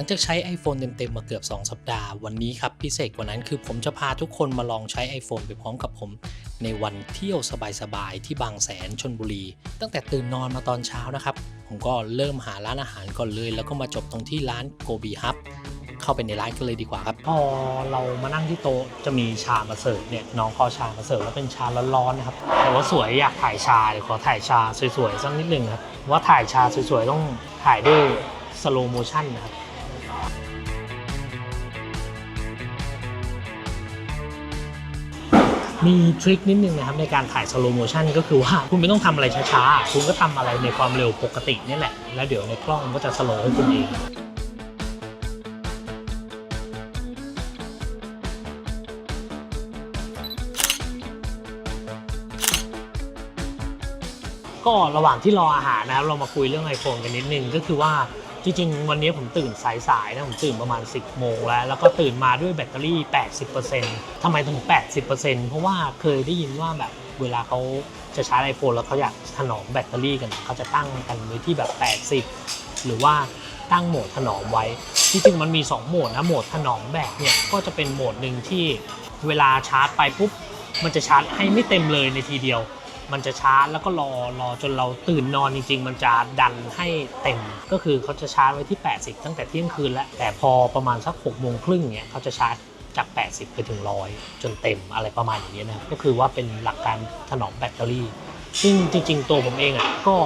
ลังจากใช้ iPhone เต็มๆมาเกือบ2สัปดาห์วันนี้ครับพิเศษกว่านั้นคือผมจะพาทุกคนมาลองใช้ iPhone ไปพร้อมกับผมในวันเที่ยวสบายๆที่บางแสนชลบุรีตั้งแต่ตื่นนอนมาตอนเช้านะครับผมก็เริ่มหาร้านอาหารก่อนเลยแล้วก็มาจบตรงที่ร้าน Gobi Hub เข้าไปในร้านกันเลยดีกว่าครับพอเรามานั่งที่โต๊ะจะมีชามาเสิร์ฟเนี่ยน้องเขาชามาเสิร์ฟแล้วเป็นชาร้อนๆนะครับแต่ว่าสวยอยากถ่ายชาเดี๋ยวขอถ่ายชาสวยๆสักนิดนึงครับว่าถ่ายชาสวยๆต้องถ่ายด้วยสโลว์โมชั่นนะครับมีทริคนิดนึงนะครับในการถ่ายสโลว์โมชั่นก็คือว่าคุณไม่ต้องทำอะไรช้าๆคุณก็ทำอะไรในความเร็วปกตินี่แหละแล้วเดี๋ยวในกล้องก็จะสโลว์ให้คุณเองก็ระหว่างที่รออาหารนะครับเรามาคุยเรื่อง iPhone กันนิดนึงก็คือว่าจริงๆวันนี้ผมตื่นสายๆนะผมตื่นประมาณ10 โมงแล้วก็ตื่นมาด้วยแบตเตอรี่ 80% ทำไมถึง 80% เพราะว่าเคยได้ยินว่าแบบเวลาเขาจะชาร์จ iPhone แล้วเขาอยากถนอมแบตเตอรี่กันเขาจะตั้งกันไว้ที่แบบ80หรือว่าตั้งโหมดถนอมไว้จริงๆมันมี2โหมดนะโหมดถนอมแบตเนี่ยก็จะเป็นโหมดหนึ่งที่เวลาชาร์จไปปุ๊บมันจะชาร์จให้ไม่เต็มเลยในทีเดียวมันจะชาร์จแล้วก็รอจนเราตื่นนอนจริงๆมันจะดันให้เต็มก็คือเขาจะชาร์จไว้ที่80ตั้งแต่เที่ยงคืนแล้วแต่พอประมาณสัก6 โมงครึ่งเนี่ยเขาจะชาร์จจาก80ไปถึง100จนเต็มอะไรประมาณอย่างนี้นะครับก็คือว่าเป็นหลักการถนอมแบตเตอรี่ซึ่งจริงๆตัวผมเองก็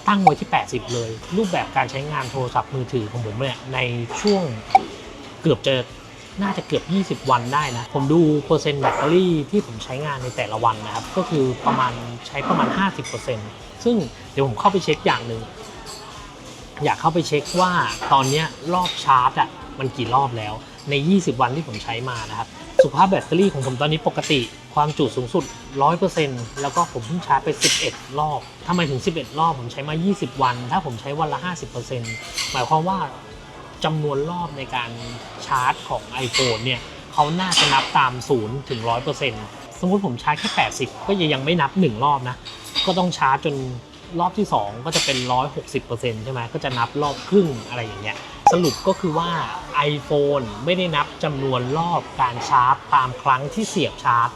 ตั้งไว้ที่80เลยรูปแบบการใช้งานโทรศัพท์มือถือของผมเนี่ยในช่วงน่าจะเกือบ20 วันได้นะผมดูเปอร์เซ็นต์แบตเตอรี่ที่ผมใช้งานในแต่ละวันนะครับก็คือใช้ประมาณ 50% ซึ่งเดี๋ยวผมเข้าไปเช็คอย่างหนึ่งอยากเข้าไปเช็คว่าตอนนี้รอบชาร์จมันกี่รอบแล้วใน20 วันที่ผมใช้มานะครับสุขภาพแบตเตอรี่ของผมตอนนี้ปกติความจุสูงสุด 100% แล้วก็ผมเพิ่งชาร์จไป11 รอบทำไมถึง11 รอบผมใช้มา20 วันถ้าผมใช้วันละ 50% หมายความว่าจำนวนรอบในการชาร์จของ iPhone เนี่ยเขาน่าจะนับตาม0ถึง 100% สมมุติผมชาร์จแค่80ก็ยังไม่นับ1รอบนะก็ต้องชาร์จจนรอบที่2ก็จะเป็น 160% ใช่ไหมก็จะนับรอบครึ่งอะไรอย่างเงี้ยสรุปก็คือว่า iPhone ไม่ได้นับจำนวนรอบการชาร์จตามครั้งที่เสียบชาร์จ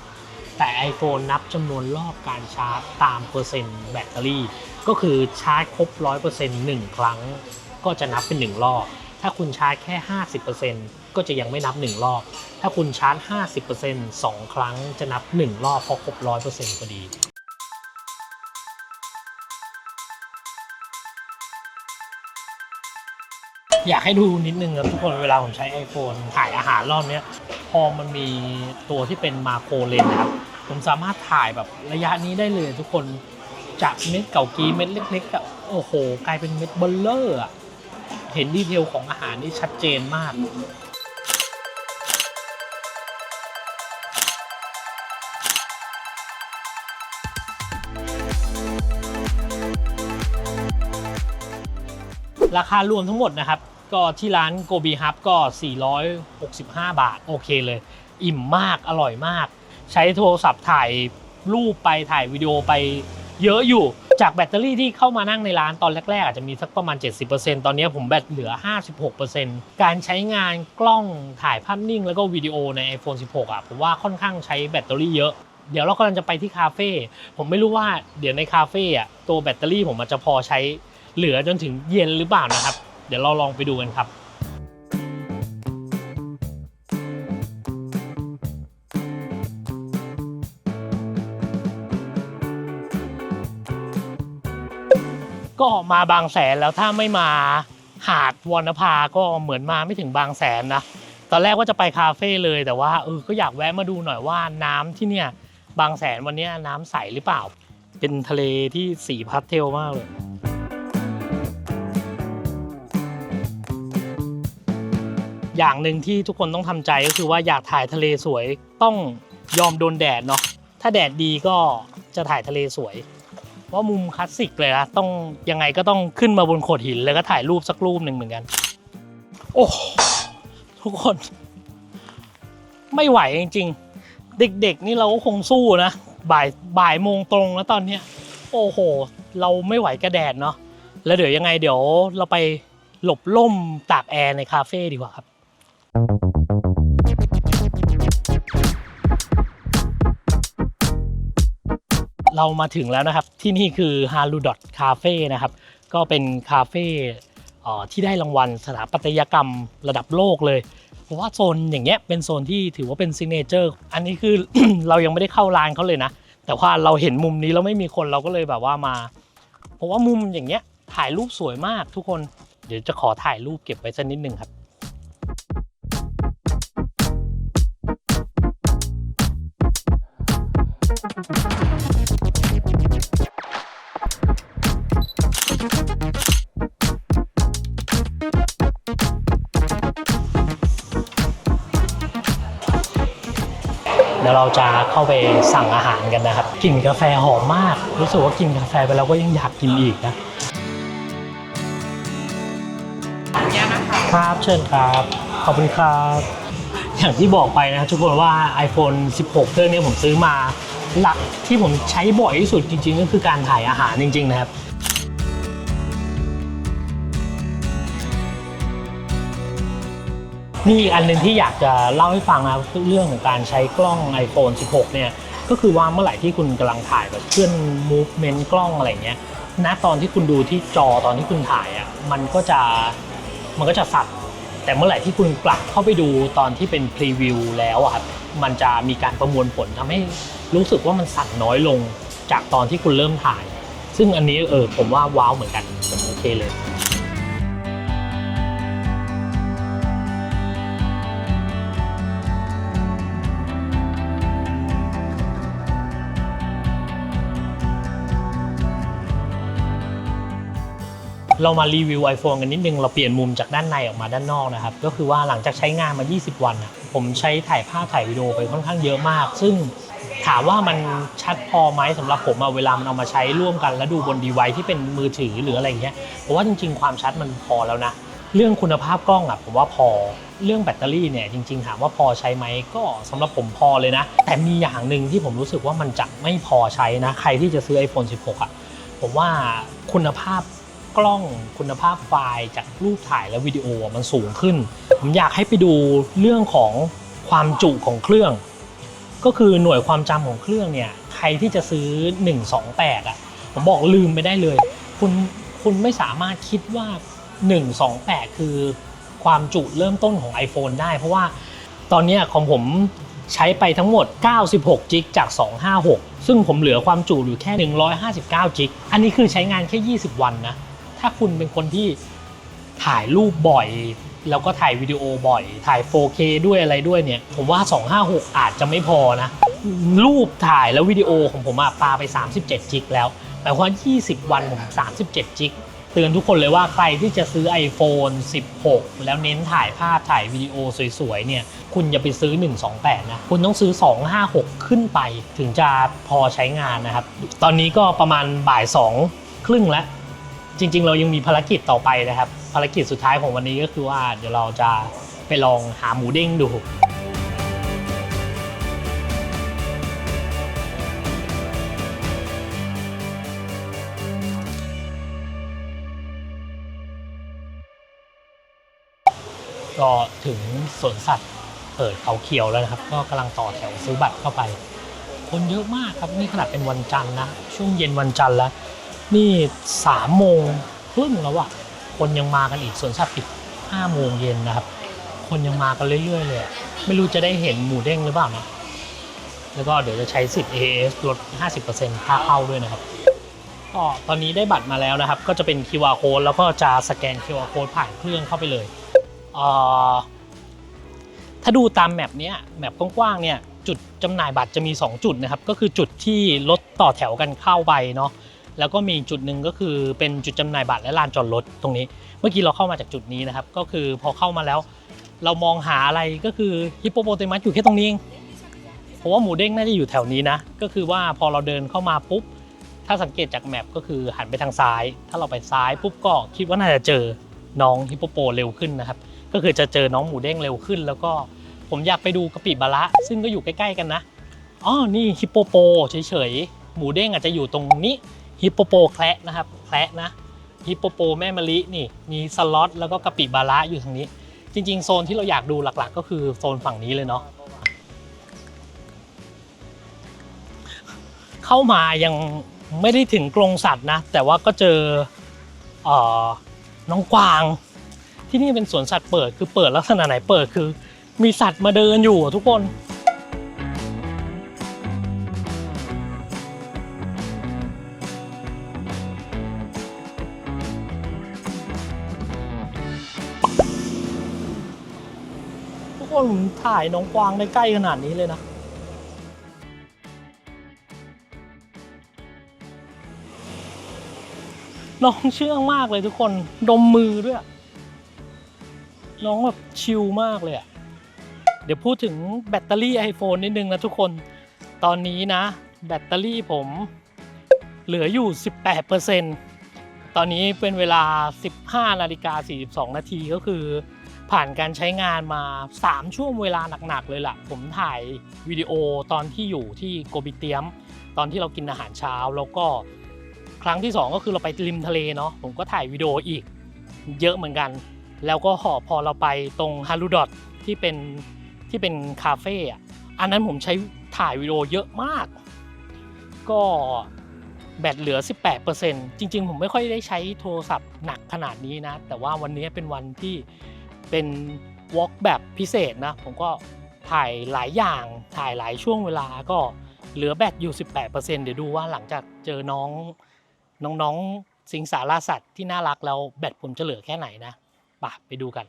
แต่ iPhone นับจำนวนรอบการชาร์จตามเปอร์เซ็นต์แบตเตอรี่ก็คือชาร์จครบ 100% 1 ครั้งก็จะนับเป็น1รอบถ้าคุณชาร์จแค่ 50% ก็จะยังไม่นับ1รอบถ้าคุณชาร์จ 50% 2 ครั้งจะนับ1รอบพอครบ 100% พอดีอยากให้ดูนิดนึงครับทุกคนเวลาผมใช้ iPhone ถ่ายอาหารรอบนี้พอมันมีตัวที่เป็นมาโครเลนส์นะครับผมสามารถถ่ายแบบระยะนี้ได้เลยทุกคนจากเม็ดเก่ากีเม็ดเล็กๆโอ้โหกลายเป็นเม็ดเบลเลอร์เห็นดีเทลของอาหารนี่ชัดเจนมากราคารวมทั้งหมดนะครับก็ที่ร้าน Gobi Hub ก็465 บาทโอเคเลยอิ่มมากอร่อยมากใช้โทรศัพท์ถ่ายรูปไปถ่ายวิดีโอไปเยอะอยู่จากแบตเตอรี่ที่เข้ามานั่งในร้านตอนแรกๆอาจจะมีสักประมาณ 70% ตอนนี้ผมแบตเหลือ 56% การใช้งานกล้องถ่ายภาพนิ่งแล้วก็วิดีโอใน iPhone 16ผมว่าค่อนข้างใช้แบตเตอรี่เยอะเดี๋ยวเรากำลังจะไปที่คาเฟ่ผมไม่รู้ว่าเดี๋ยวในคาเฟ่ตัวแบตเตอรี่ผมจะพอใช้เหลือจนถึงเย็นหรือเปล่านะครับเดี๋ยวเราลองไปดูกันครับก็มาบางแสนแล้วถ้าไม่มาหาดวรรณภาก็เหมือนมาไม่ถึงบางแสนนะตอนแรกว่าจะไปคาเฟ่เลยแต่ว่าก็อยากแวะมาดูหน่อยว่าน้ำที่เนี่ยบางแสนวันนี้น้ำใสหรือเปล่าเป็นทะเลที่สีพาสเทลมากเลยอย่างหนึ่งที่ทุกคนต้องทำใจก็คือว่าอยากถ่ายทะเลสวยต้องยอมโดนแดดเนาะถ้าแดดดีก็จะถ่ายทะเลสวยเพราะมุมคลาสสิกเลยนะต้องยังไงก็ต้องขึ้นมาบนโขดหินแล้วก็ถ่ายรูปสักรูปหนึ่งเหมือนกันโอ้ทุกคนไม่ไหวจริงๆเด็กๆนี่เราก็คงสู้นะบ่ายโมงตรงแล้วตอนเนี้ยโอ้โหเราไม่ไหวกระแดดเนาะแล้วเดี๋ยวยังไงเดี๋ยวเราไป หลบล่มตากแอร์ในคาเฟ่ดีกว่าครับเรามาถึงแล้วนะครับที่นี่คือ Harudot Cafe นะครับก็เป็นคาเฟ่ที่ได้รางวัลสถาปัตยกรรมระดับโลกเลยเพราะว่าโซนอย่างเงี้ยเป็นโซนที่ถือว่าเป็นซิกเนเจอร์อันนี้คือ เรายังไม่ได้เข้าร้านเขาเลยนะแต่ว่าเราเห็นมุมนี้แล้วไม่มีคนเราก็เลยแบบว่ามาเพราะว่ามุมอย่างเงี้ยถ่ายรูปสวยมากทุกคนเดี๋ยวจะขอถ่ายรูปเก็บไว้สักนิดนึงครับเดี๋ยวเราจะเข้าไปสั่งอาหารกันนะครับกลิ่นกาแฟหอมมากรู้สึกว่ากินกาแฟไปแล้วก็ยังอยากกินอีกนะครับเชิญครับขอบคุณครับอย่างที่บอกไปนะทุกคนว่า iPhone 16 เครื่องนี้ผมซื้อมาหลักที่ผมใช้บ่อยที่สุดจริงๆก็คือการถ่ายอาหารจริงๆนะครับนี่อีกอันหนึ่งที่อยากจะเล่าให้ฟังนะครับเรื่องของการใช้กล้อง iPhone 16 เนี่ยก็คือว่าเมื่อไหร่ที่คุณกำลังถ่ายแบบเคลื่อน movement กล้องอะไรเงี้ยณตอนที่คุณดูที่จอตอนที่คุณถ่ายอ่ะมันก็จะสั่นแต่เมื่อไหร่ที่คุณกลับเข้าไปดูตอนที่เป็นพรีวิวแล้วอะครับมันจะมีการประมวลผลทำให้รู้สึกว่ามันสั่นน้อยลงจากตอนที่คุณเริ่มถ่ายซึ่งอันนี้ผมว่าว้าวเหมือนกันผมโอเคเลยเรามารีวิว iPhone กันนิดนึงเราเปลี่ยนมุมจากด้านในออกมาด้านนอกนะครับก็คือว่าหลังจากใช้งานมา20 วันผมใช้ถ่ายภาพถ่ายวิดีโอไปค่อนข้างเยอะมากซึ่งถามว่ามันชัดพอไหมสำหรับผมเวลามันเอามาใช้ร่วมกันแล้วดูบนดีไวซ์ที่เป็นมือถือหรืออะไรเงี้ยผมว่าจริงๆความชัดมันพอแล้วนะเรื่องคุณภาพกล้องผมว่าพอเรื่องแบตเตอรี่เนี่ยจริงๆถามว่าพอใช้ไหมก็สำหรับผมพอเลยนะแต่มีอย่างหนึ่งที่ผมรู้สึกว่ามันจะไม่พอใช้นะใครที่จะซื้อ iPhone 16ผมว่าคุณภาพกล้องคุณภาพไฟล์จากรูปถ่ายและวิดีโอมันสูงขึ้นผมอยากให้ไปดูเรื่องของความจุของเครื่องก็คือหน่วยความจำของเครื่องเนี่ยใครที่จะซื้อ128ผมบอกลืมไปได้เลยคุณไม่สามารถคิดว่า128คือความจุเริ่มต้นของ iPhone ได้เพราะว่าตอนนี้ของผมใช้ไปทั้งหมด96 จิกจาก256ซึ่งผมเหลือความจุอยู่แค่159 จิกอันนี้คือใช้งานแค่20 วันนะถ้าคุณเป็นคนที่ถ่ายรูปบ่อยแล้วก็ถ่ายวิดีโอบ่อยถ่าย 4K ด้วยอะไรด้วยเนี่ยผมว่า256อาจจะไม่พอนะรูปถ่ายแล้ววิดีโอของผมปาไป37 จิกแล้วแต่ว่า20 วันผม37 จิกเตือนทุกคนเลยว่าใครที่จะซื้อ iPhone 16 แล้วเน้นถ่ายภาพถ่ายวิดีโอสวยๆเนี่ยคุณอย่าไปซื้อ128นะคุณต้องซื้อ256ขึ้นไปถึงจะพอใช้งานนะครับตอนนี้ก็ประมาณบ่าย2 ครึ่งแล้วจริงๆเรายังมีภารกิจต่อไปนะครับภารกิจสุดท้ายของวันนี้ก็คือว่าเดี๋ยวเราจะไปลองหาหมูเด้งดูก็ถึงสวนสัตว์เปิดเขาเขียวแล้วนะครับก็กำลังต่อแถวซื้อบัตรเข้าไปคนเยอะมากครับนี่ขนาดเป็นวันจันทร์นะช่วงเย็นวันจันทร์แล้วนี่3 โมงครึ่งแล้วคนยังมากันอีกสวนสัตว์ปิด5 โมงเย็นนะครับคนยังมากันเรื่อยๆเลยไม่รู้จะได้เห็นหมูเด้งหรือเปล่านะแล้วก็เดี๋ยวจะใช้สิทธิ์ AAS ลด 50% ค่าเข้าด้วยนะครับก็ตอนนี้ได้บัตรมาแล้วนะครับก็จะเป็น QR code แล้วก็จะสแกน QR code ผ่านเครื่องเข้าไปเลยถ้าดูตามแมปเนี้ยแมปกว้างๆเนี่ยจุดจำหน่ายบัตรจะมี2 จุดนะครับก็คือจุดที่รถต่อแถวกันเข้าไปเนาะแล้วก็มีจุดหนึ่งก็คือเป็นจุดจำหน่ายบัตรและลานจอดรถตรงนี้เมื่อกี้เราเข้ามาจากจุดนี้นะครับก็คือพอเข้ามาแล้วเรามองหาอะไรก็คือฮิปโปโปเตมัสอยู่แค่ตรงนี้เองเพราะว่าหมูเด้งน่าจะอยู่แถวนี้นะก็คือว่าพอเราเดินเข้ามาปุ๊บถ้าสังเกตจากแมปก็คือหันไปทางซ้ายถ้าเราไปซ้ายปุ๊บก็คิดว่าน่าจะเจอน้องฮิปโปโปเร็วขึ้นนะครับก็คือจะเจอน้องหมูเด้งเร็วขึ้นแล้วก็ผมอยากไปดูกะปิบาระซึ่งก็อยู่ใกล้ๆกันนะนี่ฮิปโปโปเฉยๆหมูเด้งอาจจะอยู่ตรงนี้ฮิปโปโปแคระนะครับแคระนะ ฮิปโปโปแม่มะลินี่มีสล็อตแล้วก็กะปิบาระอยู่ทางนี้จริงๆโซนที่เราอยากดูหลักๆก็คือโซนฝั่งนี้เลยเนาะเข้ามายังไม่ได้ถึงกรงสัตว์นะแต่ว่าก็เจอน้องกวางที่นี่เป็นสวนสัตว์เปิดคือเปิดลักษณะไหนเปิดคือมีสัตว์มาเดินอยู่ทุกคนผมถ่ายน้องกวางได้ใกล้ขนาดนี้เลยนะน้องเชื่องมากเลยทุกคนดมมือด้วยน้องแบบชิลมากเลยอะเดี๋ยวพูดถึงแบตเตอรี่ iPhone นิดนึงนะทุกคนตอนนี้นะแบตเตอรี่ผมเหลืออยู่ 18%ตอนนี้เป็นเวลา 15:42 นาทีก็คือผ่านการใช้งานมา3ช่วงเวลาหนักๆเลยล่ะผมถ่ายวิดีโอตอนที่อยู่ที่โกบิเตียมตอนที่เรากินอาหารเช้าแล้วก็ครั้งที่2ก็คือเราไปริมทะเลเนาะผมก็ถ่ายวิดีโออีกเยอะเหมือนกันแล้วก็พอเราไปตรงฮารุดอทที่เป็นคาเฟ่อะอันนั้นผมใช้ถ่ายวิดีโอเยอะมากก็แบตเหลือ 18% จริงๆผมไม่ค่อยได้ใช้โทรศัพท์หนักขนาดนี้นะแต่ว่าวันนี้เป็นวันที่เป็นวอล์กแบบพิเศษนะผมก็ถ่ายหลายอย่างถ่ายหลายช่วงเวลาก็เหลือแบตอยู่ 18% เดี๋ยวดูว่าหลังจากเจอน้องสิงสาราสัตว์ที่น่ารักแล้วแบตผมจะเหลือแค่ไหนนะไปดูกัน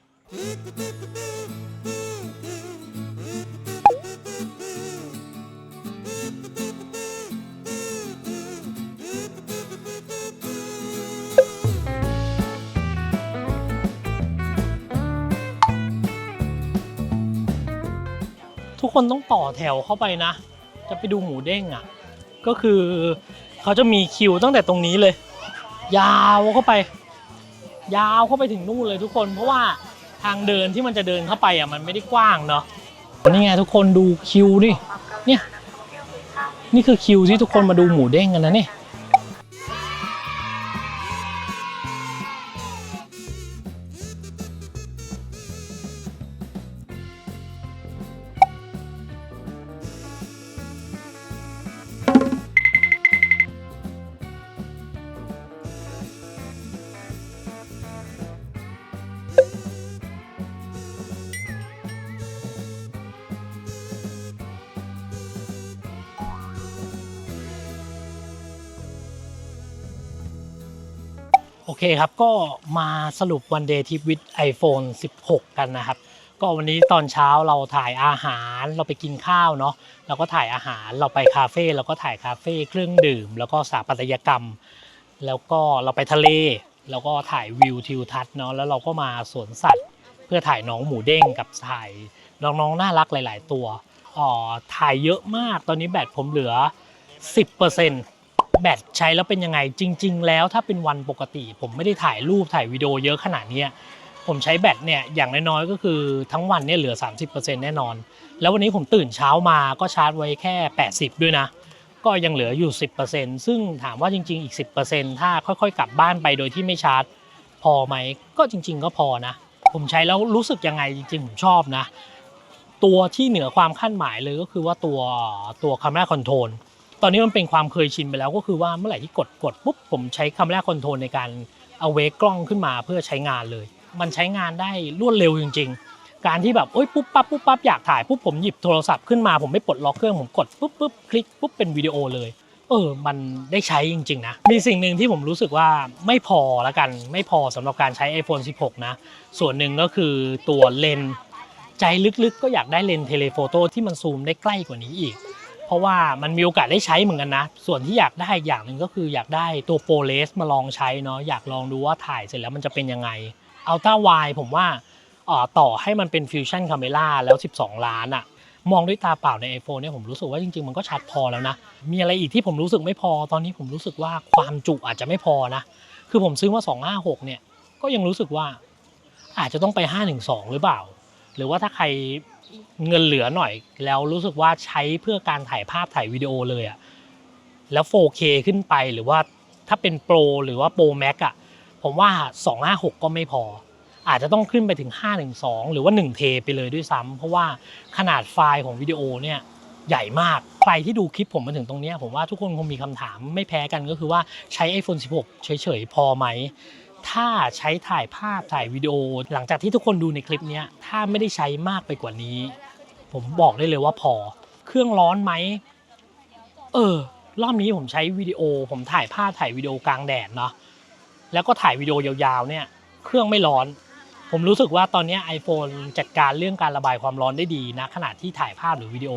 ทุกคนต้องต่อแถวเข้าไปนะจะไปดูหมูเด้งอ่ะก็คือเขาจะมีคิวตั้งแต่ตรงนี้เลยยาวเข้าไปถึงนู่นเลยทุกคนเพราะว่าทางเดินที่มันจะเดินเข้าไปอ่ะมันไม่ได้กว้างเนาะนี่ไงทุกคนดูคิวเนี่ยนี่คือคิวที่ทุกคนมาดูหมูเด้งกันนะนี่โอเคครับก็มาสรุปวันเดย์ทริปวิด iPhone 16 กันนะครับก็วันนี้ตอนเช้าเราถ่ายอาหารเราไปกินข้าวเนาะเราก็ถ่ายอาหารเราไปคาเฟ่เราก็ถ่ายคาเฟ่เครื่องดื่มแล้วก็สถาปัตยกรรมแล้วก็เราไปทะเลแล้วก็ถ่ายวิวทิวทัศน์เนาะแล้วเราก็มาสวนสัตว์เพื่อถ่ายน้องหมูเด้งกับถ่ายน้องๆน่ารักหลายๆตัวถ่ายเยอะมากตอนนี้แบตผมเหลือ 10%แบตใช้แล้วเป็นยังไงจริงๆแล้วถ้าเป็นวันปกติผมไม่ได้ถ่ายรูปถ่ายวิดีโอเยอะขนาดนี้ผมใช้แบตเนี่ยอย่างน้อยๆก็คือทั้งวันเนี่ยเหลือ 30% แน่นอนแล้ววันนี้ผมตื่นเช้ามาก็ชาร์จไว้แค่80ด้วยนะก็ยังเหลืออยู่ 10% ซึ่งถามว่าจริงๆอีก 10% ถ้าค่อยๆกลับบ้านไปโดยที่ไม่ชาร์จพอไหมก็จริงๆก็พอนะผมใช้แล้วรู้สึกยังไงจริงๆผมชอบนะตัวที่เหนือความคาดหมายเลยก็คือว่าตัว Camera Controlตอนนี้มันเป็นความเคยชินไปแล้วก็คือว่าเมื่อไหร่ที่กดปุ๊บผมใช้Camera Controlในการเอาเวกกล้องขึ้นมาเพื่อใช้งานเลยมันใช้งานได้รวดเร็วจริงๆการที่แบบปุ๊บปั๊บอยากถ่ายปุ๊บผมหยิบโทรศัพท์ขึ้นมาผมไม่ปลดล็อกเครื่องผมกดปุ๊บคลิกปุ๊บเป็นวิดีโอเลยมันได้ใช้จริงๆนะมีสิ่งหนึ่งที่ผมรู้สึกว่าไม่พอละกันไม่พอสำหรับการใช้ iPhone 16 นะส่วนหนึ่งก็คือตัวเลนส์ใจลึกๆก็อยากได้เลนส์เทเลโฟโต้ที่มันซูมได้ใกล้กว่านี้อีกเพราะว่ามันมีโอกาสได้ใช้เหมือนกันนะส่วนที่อยากได้อย่างหนึ่งก็คืออยากได้ตัวโปรเลสมาลองใช้เนาะอยากลองดูว่าถ่ายเสร็จแล้วมันจะเป็นยังไงอัลตร้าไวด์ผมว่าต่อให้มันเป็นฟิวชั่นคาเมล่าแล้ว12ล้านอะมองด้วยตาเปล่าใน iPhone เนี่ยผมรู้สึกว่าจริงๆมันก็ชัดพอแล้วนะมีอะไรอีกที่ผมรู้สึกไม่พอตอนนี้ผมรู้สึกว่าความจุอาจจะไม่พอนะคือผมซื้อมา256เนี่ยก็ยังรู้สึกว่าอาจจะต้องไป512หรือเปล่าหรือว่าถ้าใครเงินเหลือหน่อยแล้วรู้สึกว่าใช้เพื่อการถ่ายภาพถ่ายวิดีโอเลยอะแล้ว 4K ขึ้นไปหรือว่าถ้าเป็นโปรหรือว่าโปรแม็กอะ ผมว่า256ก็ไม่พออาจจะต้องขึ้นไปถึง512หรือว่า1เทไปเลยด้วยซ้ำเพราะว่าขนาดไฟล์ของวิดีโอเนี่ยใหญ่มากใครที่ดูคลิปผมมาถึงตรงนี้ผมว่าทุกคนคงมีคำถามไม่แพ้กันก็คือว่าใช้ iPhone 16 เฉยๆพอไหมถ้าใช้ถ่ายภาพถ่ายวิดีโอหลังจากที่ทุกคนดูในคลิปนี้ถ้าไม่ได้ใช้มากไปกว่านี้ผมบอกได้เลยว่าพอเครื่องร้อนไหมรอบนี้ผมใช้วิดีโอผมถ่ายภาพถ่ายวิดีโอกลางแดดเนาะแล้วก็ถ่ายวิดีโอยาวๆเนี่ยเครื่องไม่ร้อนผมรู้สึกว่าตอนนี้ iPhone จัดการเรื่องการระบายความร้อนได้ดีนะขณะที่ถ่ายภาพหรือวิดีโอ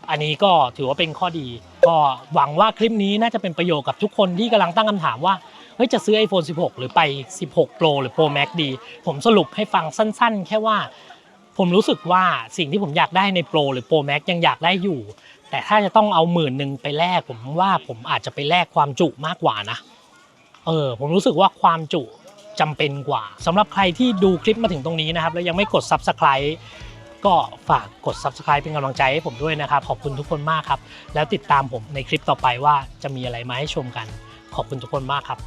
อันนี้ก็ถือว่าเป็นข้อดีก็หวังว่าคลิปนี้น่าจะเป็นประโยชน์กับทุกคนที่กำลังตั้งคำถามว่าเฮ้ยจะซื้อ iPhone 16 หรือไป16 Pro หรือ Pro Max ดีผมสรุปให้ฟังสั้นๆแค่ว่าผมรู้สึกว่าสิ่งที่ผมอยากได้ใน Pro หรือ Pro Max ยังอยากได้อยู่แต่ถ้าจะต้องเอา10,000ไปแลกผมว่าผมอาจจะไปแลกความจุมากกว่านะผมรู้สึกว่าความจุจำเป็นกว่าสำหรับใครที่ดูคลิปมาถึงตรงนี้นะครับแล้วยังไม่กด Subscribe ก็ฝากกด Subscribe เป็นกำลังใจให้ผมด้วยนะครับขอบคุณทุกคนมากครับแล้วติดตามผมในคลิปต่อไปว่าจะมีอะไรมาให้ชมกันขอบคุณทุกคนมากครับ